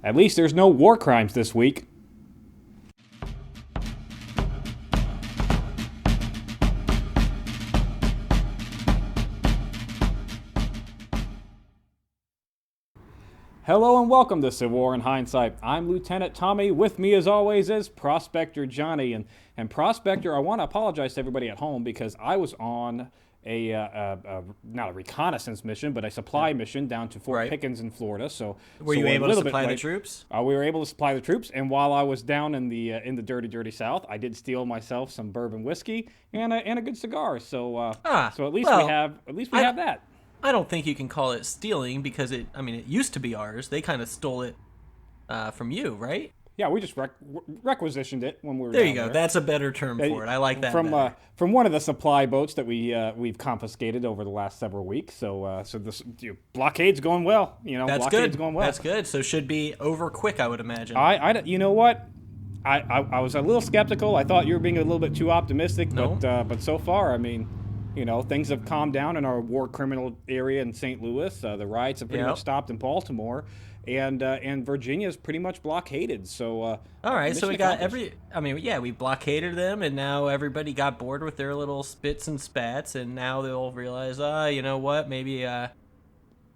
At least there's no war crimes this week. Hello and welcome to Civil War in Hindsight. I'm Lieutenant Tommy. With me as always is Prospector Johnny. And Prospector, I want to apologize to everybody at home because I was on not a reconnaissance mission, but a supply mission down to Fort Pickens in Florida. So were you able to supply the troops? We were able to supply the troops, and while I was down in the dirty South, I did steal myself some bourbon whiskey and a good cigar. So so at least we have that. I don't think you can call it stealing because it used to be ours. They kind of stole it from you, right? Yeah, we just requisitioned it when we were there. You go. That's a better term for it. I like that from one of the supply boats that we've confiscated over the last several weeks. So this blockade's going well. That's blockade's good. Going well. That's good. So should be over quick, I would imagine. You know what? I was a little skeptical. I thought you were being a little bit too optimistic. No. But so far, things have calmed down in our war criminal area in St. Louis. The riots have pretty much stopped in Baltimore, and Virginia's pretty much blockaded. So all right, so we got we blockaded them, and now everybody got bored with their little spits and spats, and now they'll realize, you know what, maybe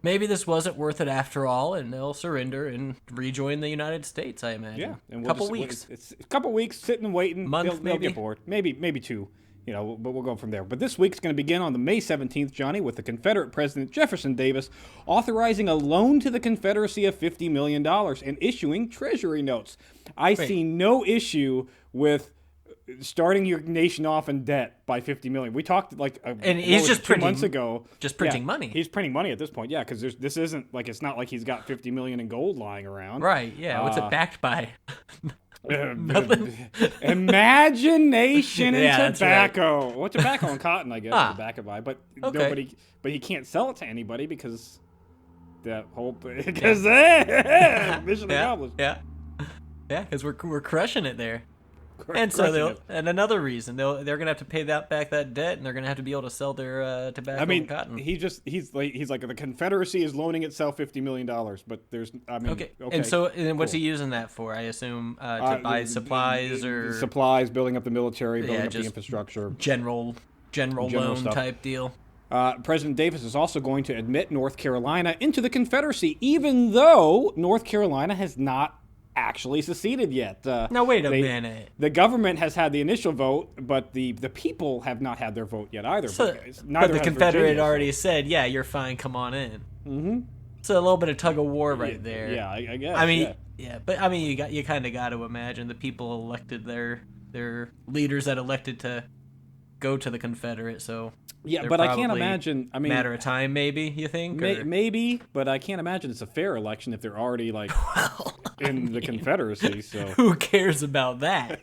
this wasn't worth it after all, and they'll surrender and rejoin the United States, I imagine. Yeah, and couple weeks. It's a couple weeks sitting and waiting. Month, they'll get bored. Maybe two. But we'll go from there. But this week's going to begin on the May 17th, Johnny, with the Confederate President Jefferson Davis authorizing a loan to the Confederacy of $50 million and issuing treasury notes. I see no issue with starting your nation off in debt by $50 million. We talked and he's just 2 months ago. Just printing money. He's printing money at this point, yeah, because this isn't it's not like he's got $50 million in gold lying around. Right, yeah. What's it backed by? Imagination and tobacco. Right. Well, tobacco and cotton, I guess, is back by, but okay. But he can't sell it to anybody because that whole mission accomplished. Yeah, because we're crushing it there. And so another reason they're gonna have to pay back that debt, and they're gonna have to be able to sell their tobacco and cotton. He's like the Confederacy is loaning itself $50 million, but there's okay. And so what's he using that for? I assume to buy supplies or supplies, building up the military, building up the infrastructure, general loan stuff. Type deal. President Davis is also going to admit North Carolina into the Confederacy, even though North Carolina has not actually seceded yet. Now wait a minute. The government has had the initial vote, but the people have not had their vote yet either. But the Confederate already said, "Yeah, you're fine. Come on in." Mm-hmm. So a little bit of tug of war right there. Yeah, I guess. But you kind of got to imagine the people elected their leaders that elected to go to the Confederate. So yeah, but I can't imagine. Matter of time, maybe you think? Maybe, but I can't imagine it's a fair election if they're already in the Confederacy. So who cares about that?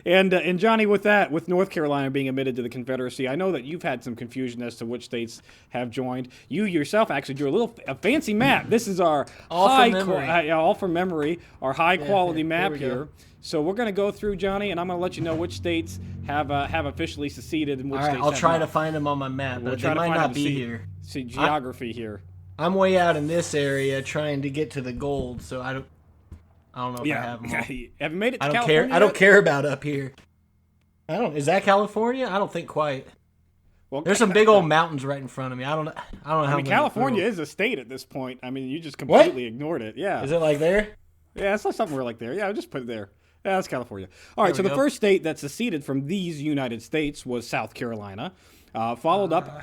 And Johnny, with North Carolina being admitted to the Confederacy, I know that you've had some confusion as to which states have joined. You yourself actually drew a fancy map. This is our all from memory, our high quality map here. So we're going to go through, Johnny, and I'm going to let you know which states have officially seceded and which states have I'll try not. to find them on my map, but they might not be here. See geography here. I'm way out in this area trying to get to the gold, so I don't know if I have them all. Have you made it to California? I don't care about up here. Is that California? I don't think quite. Well, there's some big old mountains right in front of me. I don't know how. California is a state at this point. You just completely ignored it. Yeah. Is it like there? Yeah, it's not something we're like there. Yeah, just put it there. Yeah, that's California. All right, so the first state that seceded from these United States was South Carolina, followed up.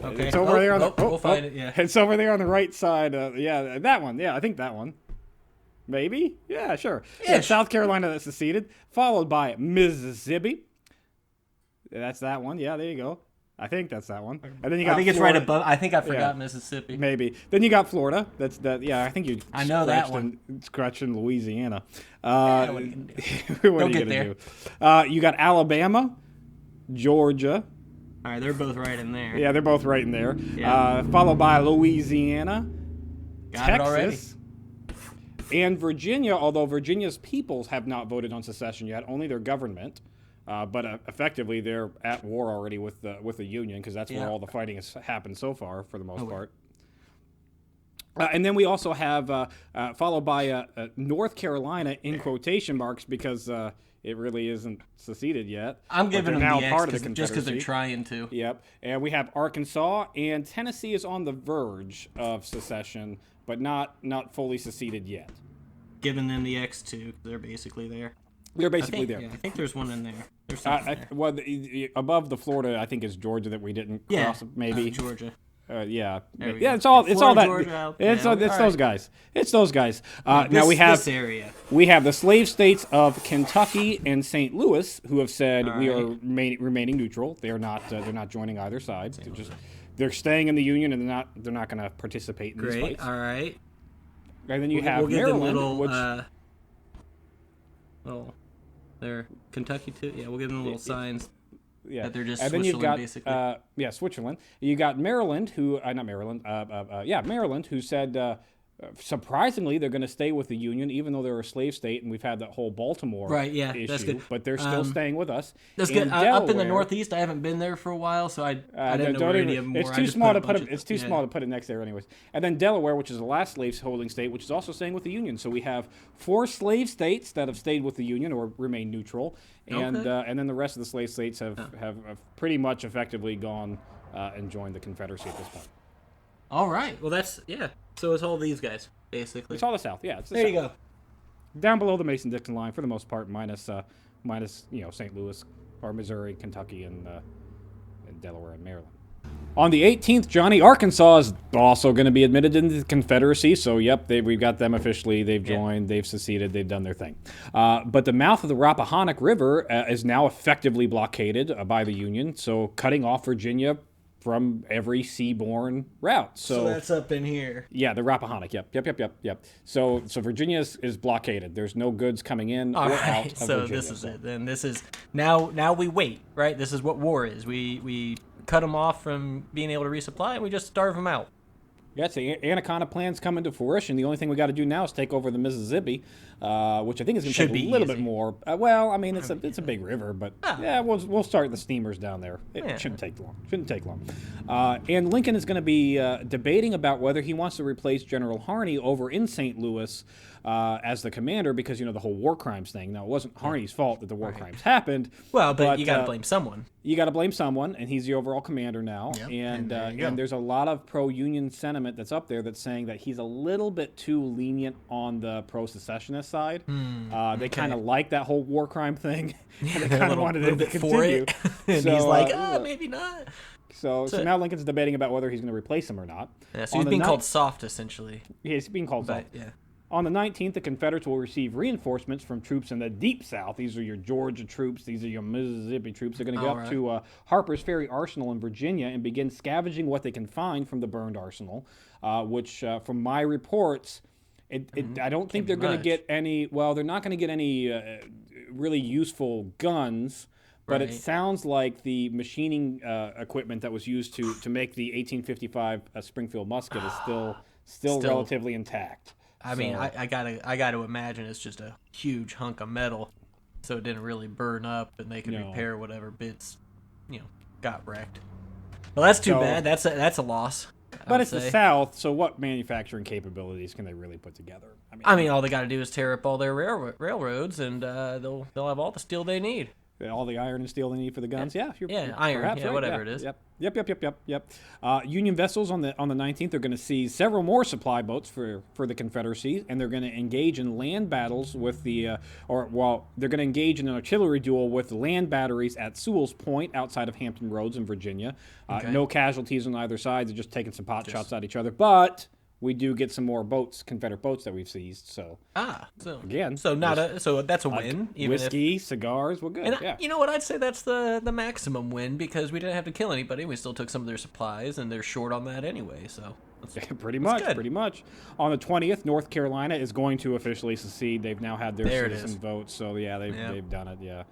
Okay. It's over there on the. We'll find it. Yeah. It's over there on the right side. That one. Yeah, I think that one. Maybe. Yeah, sure. Yeah, South Carolina that seceded, followed by Mississippi. That's that one. Yeah, there you go. I think that's that one. And then you got. I think it's right above. I think I forgot Mississippi. Maybe. Then you got Florida. That's that. Yeah, I think you. I know that one. Scratched in Louisiana. What are you gonna do? What are you gonna do? You got Alabama, Georgia. All right, they're both right in there. Yeah, they're both right in there. Yeah. Followed by Louisiana, Texas, and Virginia. Although Virginia's peoples have not voted on secession yet, only their government. But effectively, they're at war already with the Union because that's where all the fighting has happened so far, for the most part. And then we also have followed by North Carolina in quotation marks because it really isn't seceded yet. I'm giving them now the part X of the just because they're Confederacy. trying to. Yep. And we have Arkansas, and Tennessee is on the verge of secession, but not fully seceded yet. Giving them the X too. They're basically there. They're basically there. there. Yeah, I think there's one in there. There's something there. Well, above the Florida, I think is Georgia that we didn't cross. Maybe Georgia. yeah, There we yeah. go. It's all Florida, that. Georgia, It's yeah, it's all those right. guys. It's those guys. Now This- we have this area. We have the slave states of Kentucky and St. Louis who have said All we right. are remaining neutral. They're not joining either side. They're staying in the union and they're not going to participate in these Great. fights. All right. And then you have We'll give them Maryland, little, which they're Kentucky too. Yeah, we'll give them little signs. yeah, that they're just and then you've got basically. Switzerland. You got Maryland, who not Maryland, Maryland, who said surprisingly they're going to stay with the Union, even though they're a slave state, and we've had that whole Baltimore Right, yeah, issue. that's good. But they're still staying with us. That's In good. Up in the Delaware- Northeast, I haven't been there for a while, so I didn't know don't where even- any of them it's were. too I just small put to a put bunch it. of- It's too yeah. small to put it next there, anyways. And then Delaware, which is the last slave-holding state, which is also staying with the Union. So we have 4 slave states that have stayed with the Union or remain neutral, and Okay. and then the rest of the slave states have pretty much effectively gone and joined the Confederacy at this point. All right. Well, that's So it's all these guys basically. It's all the South, yeah. It's the There you South. go. Down below the Mason-Dixon line for the most part, minus St. Louis or Missouri, Kentucky, and Delaware and Maryland. On the 18th, Johnny, Arkansas is also going to be admitted into the Confederacy. So, yep, we've got them officially. They've joined. They've seceded. They've done their thing. But the mouth of the Rappahannock River is now effectively blockaded by the Union, so cutting off Virginia from every seaborne route. So that's up in here. Yeah, the Rappahannock. Yep. So Virginia is blockaded. There's no goods coming in All or out right. of So Virginia. this is it. Then this is now we wait. Right. This is what war is. We cut them off from being able to resupply, and we just starve them out. Yeah, it's the Anaconda plan's coming to fruition. The only thing we got to do now is take over the Mississippi, which I think is going to Should take be a little easy. bit more. Well, I mean, it's a big river, but we'll start the steamers down there. It shouldn't take long. And Lincoln is going to be debating about whether he wants to replace General Harney over in St. Louis as the commander because the whole war crimes thing. Now it wasn't Harney's fault that the war crimes happened. Well, but you got to blame someone. You got to blame someone, and he's the overall commander now. Yep, And and there you go. and there's a lot of pro-union sentiment that's up there that's saying that he's a little bit too lenient on the pro-secessionist side. They kind of like that whole war crime thing, and they kind of wanted it to bit continue. for it. And So, he's like, maybe not. So now Lincoln's debating about whether he's going to replace him or not. Yeah, so On he's the being ni- called soft, essentially. He's being called But soft. yeah. On the 19th, the Confederates will receive reinforcements from troops in the Deep South. These are your Georgia troops. These are your Mississippi troops. They're going to go up to Harper's Ferry Arsenal in Virginia and begin scavenging what they can find from the burned arsenal, which, from my reports, I don't think they're going to get any, well, they're not going to get any really useful guns, but it sounds like the machining equipment that was used to make the 1855 Springfield musket is still relatively intact. I mean, I gotta imagine it's just a huge hunk of metal, so it didn't really burn up, and they could repair whatever bits, got wrecked. Well, that's too bad. That's a loss. But it's the South, so what manufacturing capabilities can they really put together? I mean, all they got to do is tear up all their railroads, and they'll have all the steel they need. All the iron and steel they need for the guns. Yeah, you're iron. perhaps Yeah, right. whatever it is. Yep. Union vessels on the 19th are going to see several more supply boats for the Confederacy, and they're going to engage in land battles with they're going to engage in an artillery duel with land batteries at Sewell's Point outside of Hampton Roads in Virginia. No casualties on either side. They're just taking some pot shots at each other, but we do get some more boats, Confederate boats that we've seized. So again, so that's a win. Even whiskey, cigars, we're good. And you know what? I'd say that's the maximum win because we didn't have to kill anybody. We still took some of their supplies, and they're short on that anyway. So pretty much. On the 20th, North Carolina is going to officially secede. They've now had their citizen vote, so they've done it. Yeah.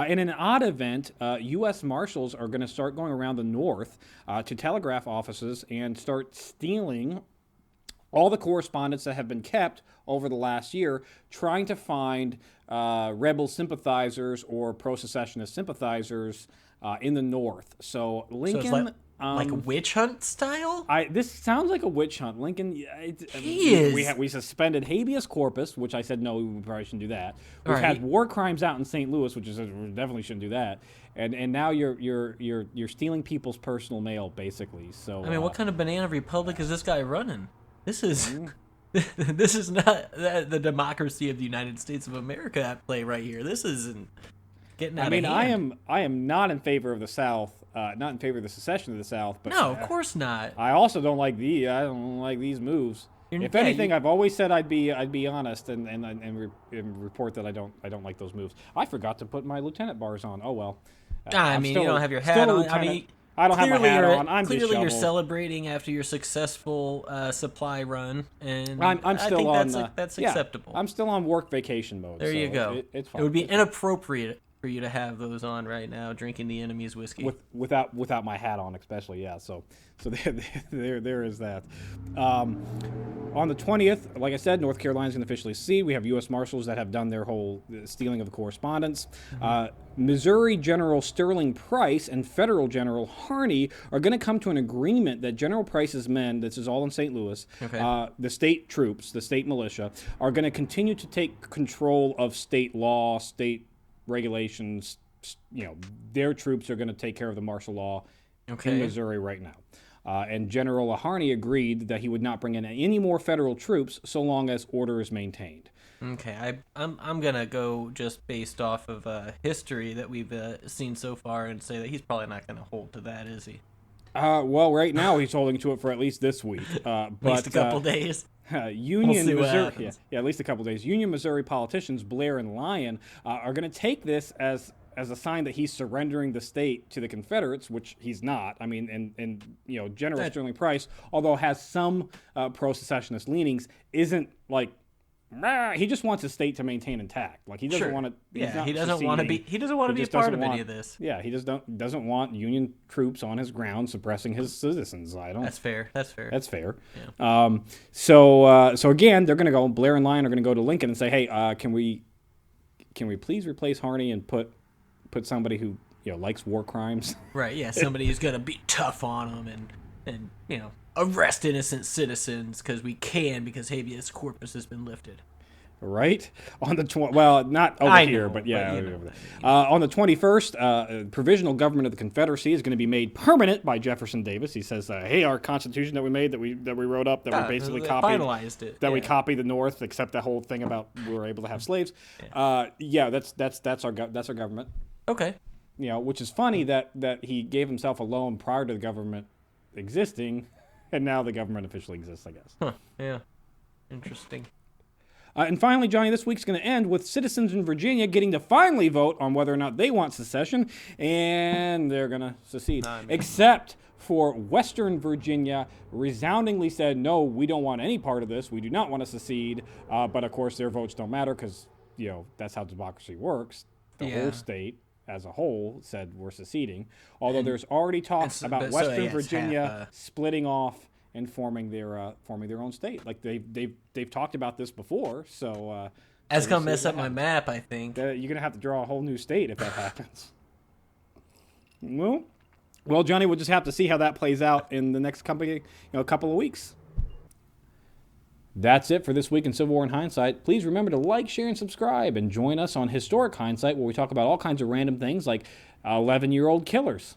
In an odd event, U.S. Marshals are going to start going around the North to telegraph offices and start stealing all the correspondence that have been kept over the last year, trying to find rebel sympathizers or pro-secessionist sympathizers in the North. So Lincoln, Like a witch hunt style? This sounds like a witch hunt. Lincoln, we suspended habeas corpus, which I said no, we probably shouldn't do that. We've had war crimes out in St. Louis, which is we definitely shouldn't do that. And now you're stealing people's personal mail, basically. So I mean, what kind of banana republic is this guy running? This is this is not the democracy of the United States of America at play right here. This isn't getting out of hand. I am not in favor of the South, not in favor of the secession of the South. But no, of course not. I also don't like these moves. If anything, I've always said I'd be honest and report that I don't like those moves. I forgot to put my lieutenant bars on. Oh well. I mean, you don't have your hat on. I mean, I don't have my hat on. I'm clearly you're celebrating after your successful supply run, and I'm still I think that's acceptable. I'm still on work vacation mode. There you go. It's fine. It would be inappropriate for you to have those on right now, drinking the enemy's whiskey without my hat on, especially. Yeah. So there is that. On the 20th, like I said, North Carolina's going to officially secede. We have U.S. Marshals that have done their whole stealing of the correspondence. Missouri General Sterling Price and Federal General Harney are going to come to an agreement that General Price's men, this is all in St. Louis, the state troops, the state militia, are going to continue to take control of state law, state regulations. Their troops are going to take care of the martial law in Missouri right now. And General Harney agreed that he would not bring in any more federal troops so long as order is maintained. Okay, I'm gonna go just based off of history that we've seen so far and say that he's probably not gonna hold to that, is he? Well, right now he's holding to it for at least this week. At least a couple days. Union Missouri, at least a couple days. Union Missouri politicians Blair and Lyon are going to take this as a sign that he's surrendering the state to the Confederates, which he's not. I mean, and General Sterling Price, although has some pro-secessionist leanings, isn't like. He just wants his state to maintain intact. Like he doesn't want to. Yeah, he doesn't want to be. He doesn't want to be a part of any of this. Yeah, he just doesn't want Union troops on his ground suppressing his citizens. That's fair. That's fair. Yeah. So again, they're going to go. Blair and Lyon are going to go to Lincoln and say, "Hey, can we please replace Harney and put somebody who likes war crimes?" Right. Yeah. Somebody who's going to be tough on them and arrest innocent citizens because habeas corpus has been lifted. Right? On the not over here, but yeah. On the 21st, provisional government of the Confederacy is going to be made permanent by Jefferson Davis. He says, "Hey, our Constitution that we made, that we wrote up, that we basically copied, finalized it, we copied the North, except that whole thing about we were able to have slaves." That's our government. Okay. Which is funny that he gave himself a loan prior to the government existing, and now the government officially exists, I guess. Huh. Yeah. Interesting. And finally, Johnny, this week's going to end with citizens in Virginia getting to finally vote on whether or not they want secession, and they're going to secede. Except for Western Virginia resoundingly said, no, we don't want any part of this. We do not want to secede. But, of course, their votes don't matter because, that's how democracy works. The whole state as a whole said we're seceding. Although there's already talks about Western Virginia splitting off and forming their own state. Like they've talked about this before, so that's gonna mess up my map. I think you're gonna have to draw a whole new state if that happens. Well, Johnny, we'll just have to see how that plays out in the next couple of weeks. That's it for this week in Civil War in Hindsight. Please remember to like, share, and subscribe, and join us on Historic Hindsight, where we talk about all kinds of random things like 11-year-old killers.